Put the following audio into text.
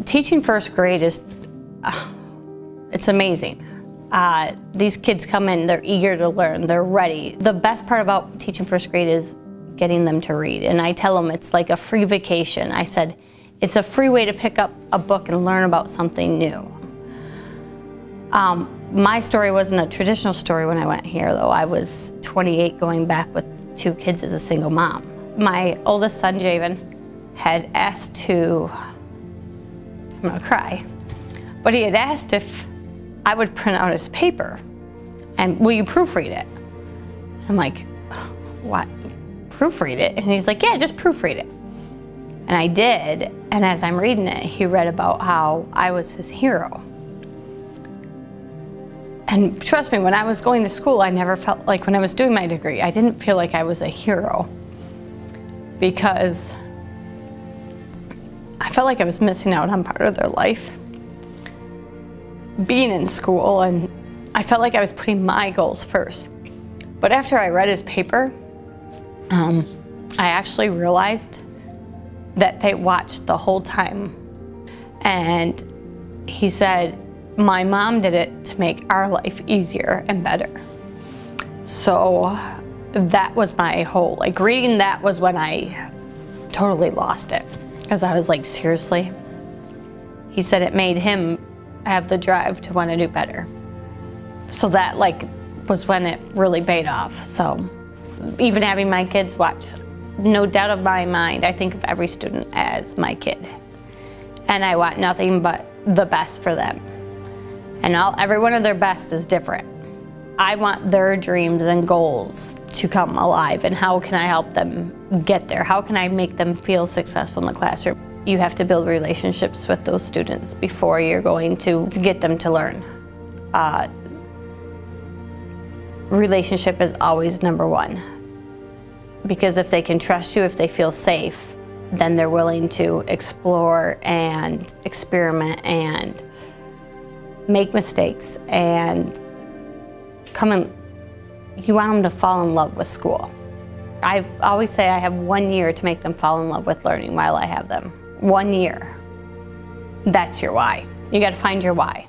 Teaching first grade is, it's amazing. These kids come in, they're eager to learn, they're ready. The best part about teaching first grade is getting them to read. And I tell them it's like a free vacation. I said, it's a free way to pick up a book and learn about something new. My story wasn't a traditional story when I went here, though. I was 28 going back with 2 kids as a single mom. My oldest son, Javen, had asked to, I'm gonna cry, but he had asked if I would print out his paper and will you proofread it? I'm like, what, proofread it? And he's like, yeah, just proofread it. And I did, and as I'm reading it, he read about how I was his hero. And trust me, when I was going to school, I never felt like, when I was doing my degree, I didn't feel like I was a hero because I felt like I was missing out on part of their life being in school, and I felt like I was putting my goals first. But after I read his paper, I actually realized that they watched the whole time. And he said, my mom did it to make our life easier and better. So that was my whole, like reading that was when I totally lost it. Because I was like, seriously? He said it made him have the drive to want to do better. So that like was when it really paid off. So even having my kids watch, no doubt of my mind, I think of every student as my kid. And I want nothing but the best for them. And every one of their best is different. I want their dreams and goals to come alive, and how can I help them get there? How can I make them feel successful in the classroom? You have to build relationships with those students before you're going to get them to learn. Relationship is always number one. Because if they can trust you, if they feel safe, then they're willing to explore and experiment and make mistakes and come in. You want them to fall in love with school. I always say I have 1 year to make them fall in love with learning while I have them. 1 year. That's your why. You got to find your why.